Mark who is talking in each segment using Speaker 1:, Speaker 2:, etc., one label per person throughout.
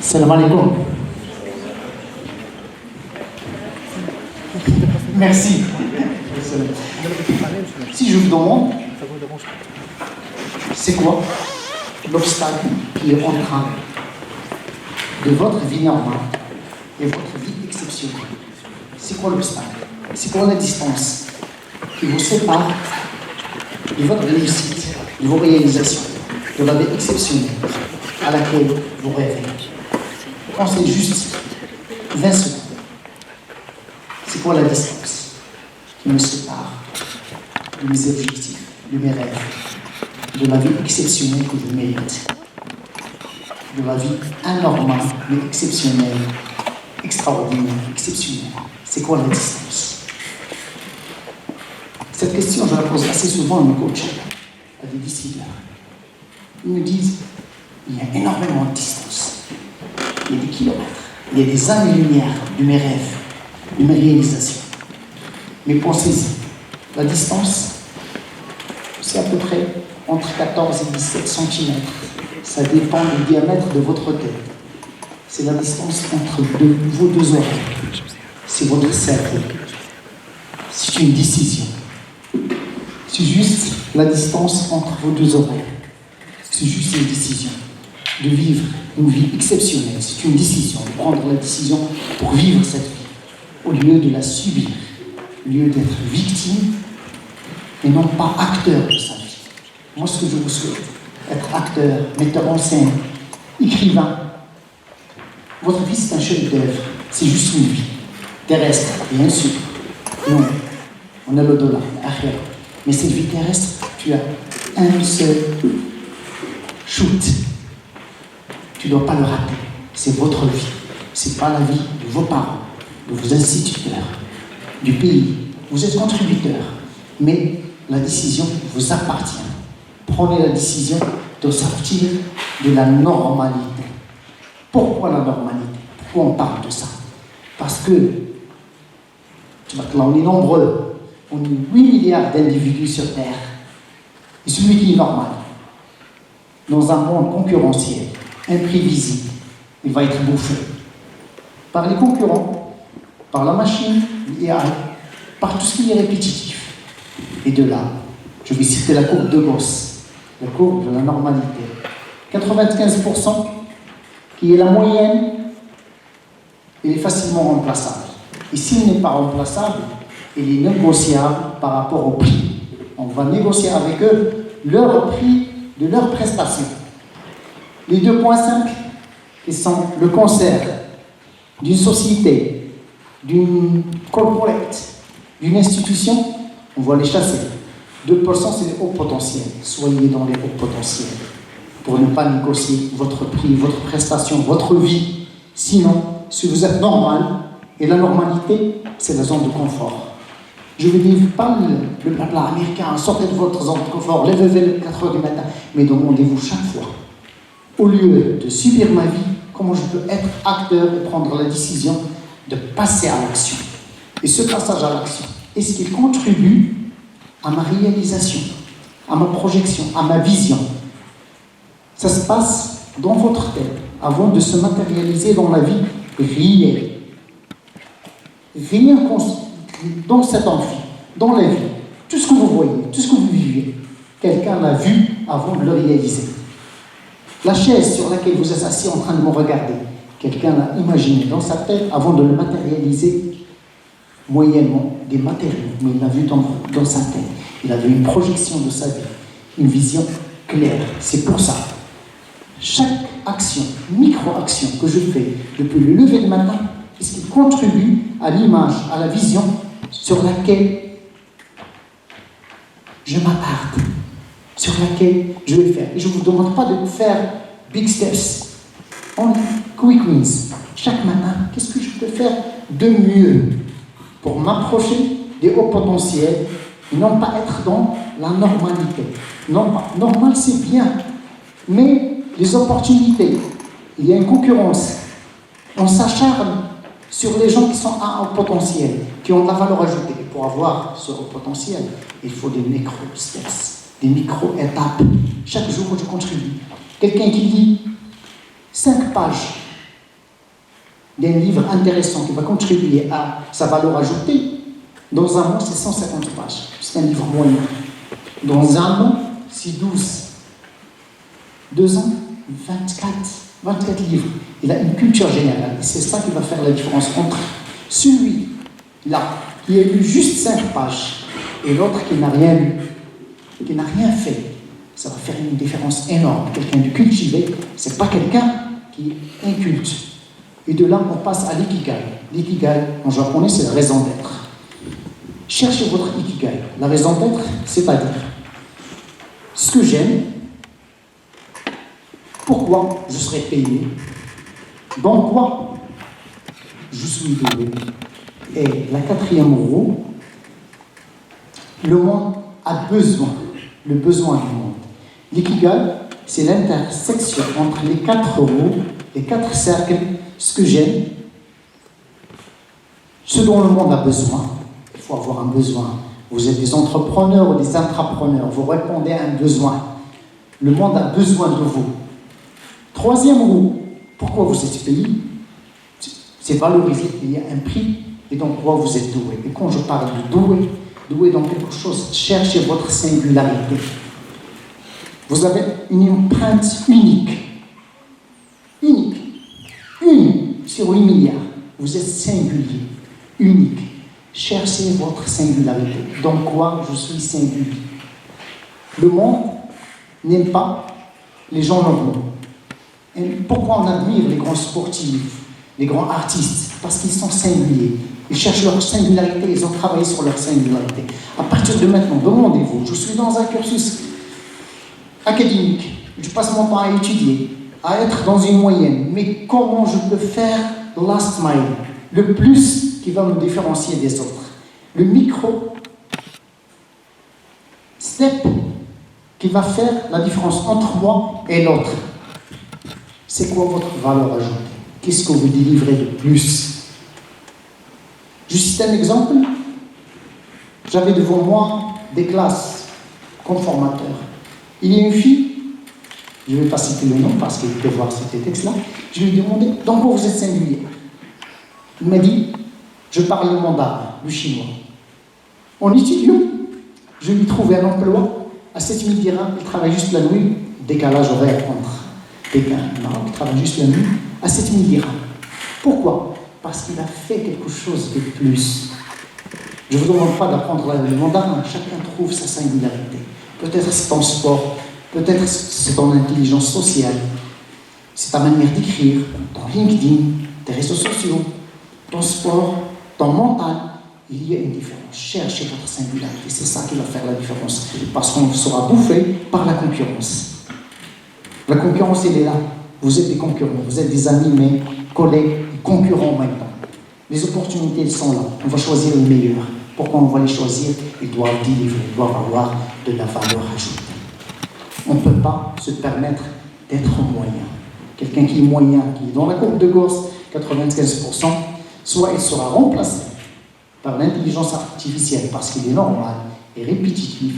Speaker 1: Salam alaikum. Merci. Si je vous demande, c'est quoi l'obstacle qui est en train de votre vie normale et votre vie exceptionnelle? C'est quoi l'obstacle? C'est quoi la distance qui vous sépare de votre réussite, de vos réalisations, de la vie exceptionnelle à laquelle vous rêvez? Pensez juste 20 secondes. C'est quoi la distance qui me sépare de mes objectifs, de mes rêves, de la vie exceptionnelle que je mérite, de la vie anormale, mais exceptionnelle, extraordinaire, exceptionnelle? C'est quoi la distance? Cette question, je la pose assez souvent à mes coachs, à des décideurs. Ils me disent, il y a énormément de distance. Il y a des kilomètres, il y a des années-lumière de mes rêves, de mes réalisations. Mais pensez-y, la distance, c'est à peu près entre 14 et 17 cm. Ça dépend du diamètre de votre tête. C'est la distance entre vos deux oreilles. C'est votre cerveau. C'est une décision. C'est juste la distance entre vos deux oreilles. C'est juste une décision de vivre une vie exceptionnelle. C'est une décision de prendre la décision pour vivre cette vie, au lieu de la subir, au lieu d'être victime et non pas acteur de sa vie. Moi, ce que je vous souhaite, être acteur, metteur en scène, écrivain. Votre vie, c'est un chef-d'œuvre. C'est juste une vie terrestre, bien sûr. Non, on a le dollar, après. Mais cette vie terrestre, tu as un seul shoot. Tu ne dois pas le rater. C'est votre vie. Ce n'est pas la vie de vos parents, de vos instituteurs, du pays. Vous êtes contributeurs, mais la décision vous appartient. Prenez la décision de sortir de la normalité. Pourquoi la normalité? Pourquoi on parle de ça? Parce que, on est nombreux, on est 8 milliards d'individus sur Terre. Et celui qui est normal, dans un monde concurrentiel, imprévisible, il va être bouffé par les concurrents, par la machine, l'IA, par tout ce qui est répétitif. Et de là, je vais citer la courbe de Gauss, la courbe de la normalité. 95%, qui est la moyenne, il est facilement remplaçable. Et s'il n'est pas remplaçable, il est négociable par rapport au prix. On va négocier avec eux leur prix de leur prestation. Les 2,5 qui sont le concert d'une société, d'une corporate, d'une institution, on va les chasser. 2%, c'est les hauts potentiels. Soyez dans les hauts potentiels pour ne pas négocier votre prix, votre prestation, votre vie. Sinon, si vous êtes normal, et la normalité, c'est la zone de confort. Je ne vous dis pas le blabla américain, sortez de votre zone de confort, levez-vous à 4 h du matin, mais demandez-vous chaque fois, au lieu de subir ma vie, comment je peux être acteur et prendre la décision de passer à l'action. Et ce passage à l'action, est-ce qu'il contribue à ma réalisation, à ma projection, à ma vision? Ça se passe dans votre tête, avant de se matérialiser dans la vie réelle. Rien dans cet amphi, dans la vie, tout ce que vous voyez, tout ce que vous vivez, quelqu'un l'a vu avant de le réaliser. La chaise sur laquelle vous êtes assis en train de me regarder, quelqu'un l'a imaginé dans sa tête avant de le matérialiser moyennement des matériaux, mais il l'a vu dans sa tête. Il avait une projection de sa vie, une vision claire. C'est pour ça, chaque action, micro-action que je fais depuis le lever du matin, est-ce qu'il contribue à l'image, à la vision sur laquelle je m'attarde, sur laquelle je vais faire. Et je ne vous demande pas de faire big steps, only quick wins. Chaque matin, qu'est-ce que je peux faire de mieux pour m'approcher des hauts potentiels et non pas être dans la normalité. Non pas. Normal, c'est bien, mais les opportunités, il y a une concurrence. On s'acharne sur les gens qui sont à haut potentiel, qui ont de la valeur ajoutée. Et pour avoir ce haut potentiel, il faut des micro-steps, des micro-étapes. Chaque jour, je contribue. Quelqu'un qui lit 5 pages d'un livre intéressant qui va contribuer à sa valeur ajoutée, dans un mois, c'est 150 pages. C'est un livre moyen. Dans un an, c'est 12. 2 ans, 24 livres. Il a une culture générale. Et c'est ça qui va faire la différence entre celui-là, qui a lu juste 5 pages, et l'autre qui n'a rien lu, qui n'a rien fait. Ça va faire une différence énorme. Quelqu'un de cultivé, c'est pas quelqu'un qui est inculte. Et de là, on passe à l'ikigai. L'ikigai, en japonais, c'est la raison d'être. Cherchez votre ikigai. La raison d'être, c'est-à-dire ce que j'aime, pourquoi je serai payé, dans quoi je suis doué. Et la 4e roue, le monde a besoin, le besoin du monde. L'ikigai, c'est l'intersection entre les 4 roues, les 4 cercles, ce que j'aime, ce dont le monde a besoin. Il faut avoir un besoin. Vous êtes des entrepreneurs ou des intrapreneurs, vous répondez à un besoin. Le monde a besoin de vous. 3e roue, pourquoi vous êtes payé? C'est valoriser, il y a un prix, et donc quoi vous êtes doué. Et quand je parle de doué dans quelque chose, cherchez votre singularité. Vous avez une empreinte unique sur 8 milliards. Vous êtes singulier, unique. Cherchez votre singularité. Dans quoi je suis singulier? Le monde n'aime pas les gens normaux. Et pourquoi on admire les grands sportifs, les grands artistes? Parce qu'ils sont singuliers. Ils cherchent leur singularité, ils ont travaillé sur leur singularité. À partir de maintenant, demandez-vous, je suis dans un cursus académique, je passe mon temps à étudier, à être dans une moyenne, mais comment je peux faire last mile, le plus qui va me différencier des autres, le micro step qui va faire la différence entre moi et l'autre. C'est quoi votre valeur ajoutée? Qu'est-ce que vous délivrez de plus? Juste un exemple, j'avais devant moi des classes comme formateur. Il y a une fille, je ne vais pas citer le nom parce qu'il peut voir ce texte-là, je lui ai demandé, dans quoi vous êtes singulier? Il m'a dit, je parle le mandarin, le chinois. En étudiant, je lui trouvais un emploi à 7 000 dirhams, il travaille juste la nuit, décalage horaire entre Pékin et Maroc, il travaille juste la nuit, à 7 000 dirhams. Pourquoi? Parce qu'il a fait quelque chose de plus. Je ne vous demande pas d'apprendre le mandarin, chacun trouve sa singularité. Peut-être c'est ton sport, peut-être c'est ton intelligence sociale, c'est ta manière d'écrire, ton LinkedIn, tes réseaux sociaux, ton sport, ton mental. Il y a une différence. Cherchez votre singularité, c'est ça qui va faire la différence. Parce qu'on sera bouffé par la concurrence. La concurrence, elle est là. Vous êtes des concurrents, vous êtes des amis, mais collègues, concurrents en même temps. Les opportunités, elles sont là. On va choisir les meilleurs. Pourquoi on va les choisir? Ils doivent délivrer, ils doivent avoir de la valeur ajoutée. On ne peut pas se permettre d'être moyen. Quelqu'un qui est moyen, qui est dans la courbe de Gauss, 95%, soit il sera remplacé par l'intelligence artificielle parce qu'il est normal et répétitif,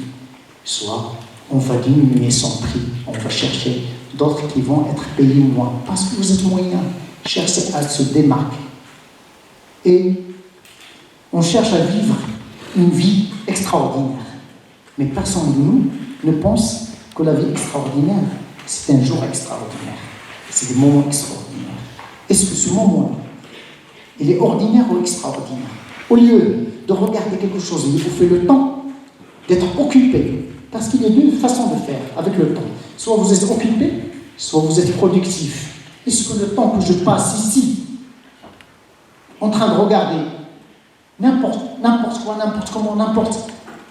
Speaker 1: soit on va diminuer son prix, on va chercher d'autres qui vont être payés moins parce que vous êtes moyen. Cherchez à se démarquer. Et on cherche à vivre une vie extraordinaire. Mais personne de nous ne pense que la vie extraordinaire, c'est un jour extraordinaire. C'est des moments extraordinaires. Est-ce que ce moment, il est ordinaire ou extraordinaire? Au lieu de regarder quelque chose, il vous fait le temps d'être occupé. Parce qu'il y a 2 façons de faire avec le temps. Soit vous êtes occupé, soit vous êtes productif. Est-ce que le temps que je passe ici, en train de regarder n'importe quoi, n'importe comment,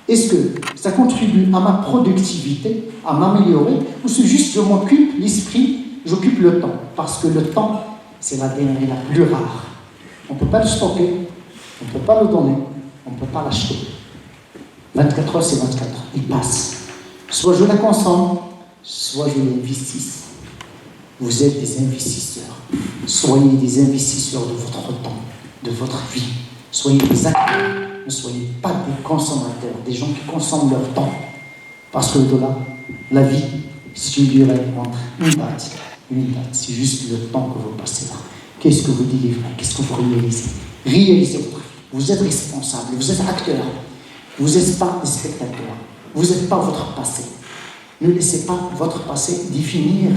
Speaker 1: est-ce que ça contribue à ma productivité, à m'améliorer, ou c'est juste je m'occupe l'esprit, j'occupe le temps? Parce que le temps, c'est la denrée la plus rare. On ne peut pas le stocker, on ne peut pas le donner, on ne peut pas l'acheter. 24 heures, c'est 24 heures, il passe. Soit je la consomme, soit je l'investisse. Vous êtes des investisseurs. Soyez des investisseurs de votre temps, de votre vie. Soyez des acteurs, ne soyez pas des consommateurs, des gens qui consomment leur temps. Parce qu'au-delà, la vie, c'est une durée entre une date, c'est juste le temps que vous passez là. Qu'est-ce que vous délivrez? Qu'est-ce que vous réalisez? Réalisez votre vie. Vous êtes responsable, vous êtes acteur. Vous n'êtes pas des spectateurs. Vous n'êtes pas votre passé. Ne laissez pas votre passé définir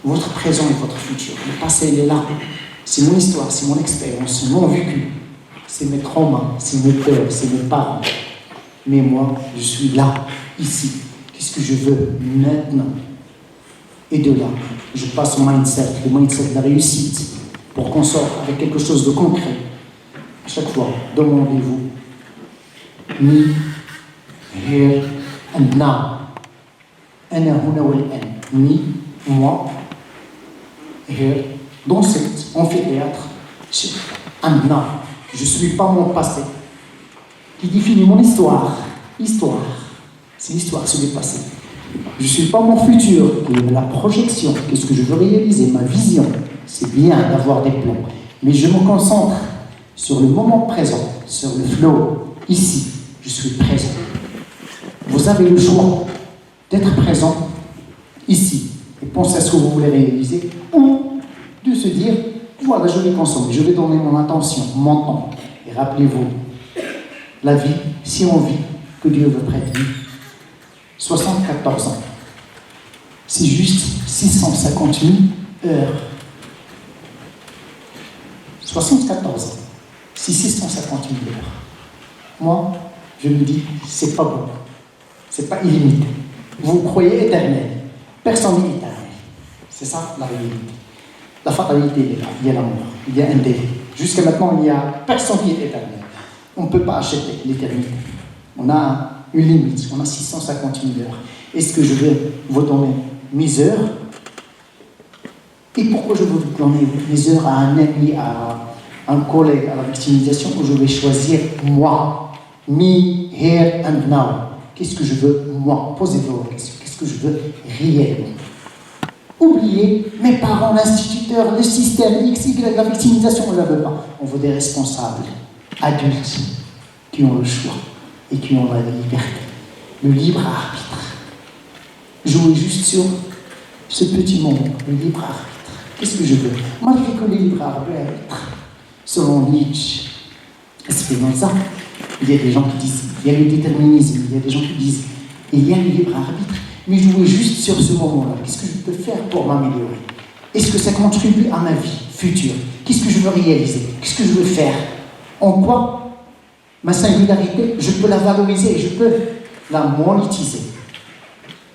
Speaker 1: votre présent et votre futur. Le passé, il est là. C'est mon histoire, c'est mon expérience, c'est mon vécu. C'est mes traumas, c'est mes peurs, c'est mes parents. Mais moi, je suis là, ici. Qu'est-ce que je veux maintenant? Et de là, je passe au mindset, le mindset de la réussite, pour qu'on sorte avec quelque chose de concret. À chaque fois, demandez-vous, me, here and now. أنا هنا والآن. Me, moi, here, dans cet amphithéâtre, and now. Je ne suis pas mon passé, qui définit mon histoire. Histoire, c'est l'histoire, c'est le passé. Je ne suis pas mon futur, qui est la projection, qu'est-ce que je veux réaliser, ma vision. C'est bien d'avoir des plans, mais je me concentre sur le moment présent, sur le flow. Ici, je suis présent. Vous avez le choix d'être présent ici et penser à ce que vous voulez réaliser, ou de se dire, voilà, je vais consommer, je vais donner mon attention, mon temps. Et rappelez-vous, la vie, si on vit, que Dieu veut prêter 74 ans. C'est juste 650 000 heures. 74 ans. C'est 650 000 heures. Moi, je me dis, c'est pas bon. C'est pas illimité. Vous croyez éternel. Personne n'est éternel. C'est ça la réalité. La fatalité est là. Il y a la mort. Il y a un délai. Jusqu'à maintenant, il n'y a personne qui est éternel. On ne peut pas acheter l'éternité. On a une limite. On a 650 000 heures. Est-ce que je vais vous donner mes heures? Et pourquoi je veux vous donner mes heures à un ami, à un collègue, à la victimisation, où je vais choisir moi? Me, here and now. Qu'est-ce que je veux, moi? Posez-vous la question. Qu'est-ce que je veux réellement? Oubliez mes parents, l'instituteur, le système, X, Y, la victimisation, on ne la veut pas. On veut des responsables, adultes, qui ont le choix et qui ont la liberté. Le libre arbitre. Jouez juste sur ce petit moment, le libre arbitre. Qu'est-ce que je veux? Malgré que le libre arbitre, selon Nietzsche, Spinoza, il y a des gens qui disent, il y a le déterminisme, il y a des gens qui disent, il y a le libre arbitre, mais jouez juste sur ce moment-là. Qu'est-ce que je peux faire pour m'améliorer? Est-ce que ça contribue à ma vie future? Qu'est-ce que je veux réaliser? Qu'est-ce que je veux faire? En quoi ma singularité, je peux la valoriser, je peux la monétiser?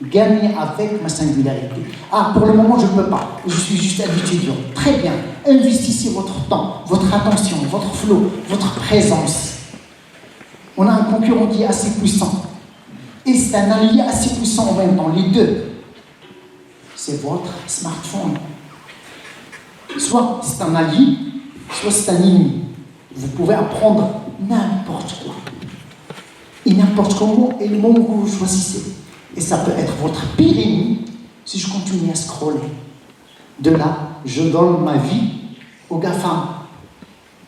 Speaker 1: Gagner avec ma singularité. Ah, pour le moment, je ne peux pas. Je suis juste un étudiant. Très bien. Investissez votre temps, votre attention, votre flow, votre présence. On a un concurrent qui est assez puissant. Et c'est un allié assez puissant en même temps, les deux. C'est votre smartphone. Soit c'est un allié, soit c'est un ennemi. Vous pouvez apprendre n'importe quoi. Et n'importe comment, et le moment que vous choisissez. Et ça peut être votre pire ennemi si je continue à scroller. De là, je donne ma vie aux GAFAM.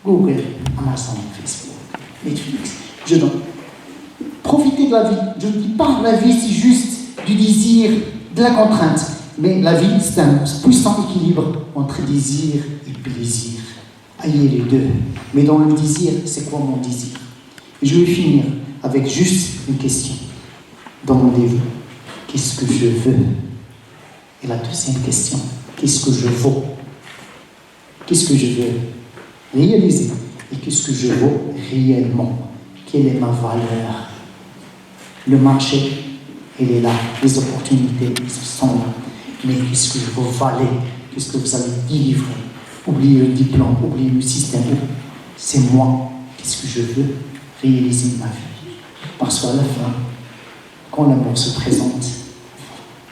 Speaker 1: Google, Amazon, Facebook, Netflix. Je donne. Profitez de la vie. Je ne dis pas la vie, c'est juste du désir, de la contrainte. Mais la vie, c'est un puissant équilibre entre désir et plaisir. Ayez les deux. Mais dans le désir, c'est quoi mon désir? Et je vais finir avec juste une question. Demandez-vous, qu'est-ce que je veux? Et la deuxième question, qu'est-ce que je vaux? Qu'est-ce que je veux réaliser? Et qu'est-ce que je vaux réellement? Quelle est ma valeur? Le marché, il est là. Les opportunités sont là. Mais qu'est-ce que je veux valer? Qu'est-ce que vous allez délivrer? Oubliez le diplôme, oubliez le système. C'est moi. Qu'est-ce que je veux réaliser ma vie? Parce qu'à la fin, quand l'amour se présente,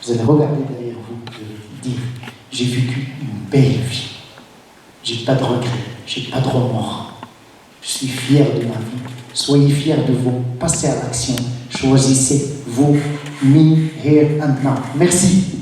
Speaker 1: vous allez regarder derrière vous et dire, j'ai vécu une belle vie. J'ai pas de regrets, j'ai pas de remords. Je suis fier de ma vie. Soyez fiers de vous. Passez à l'action. Choisissez vous, me, here and now. Merci.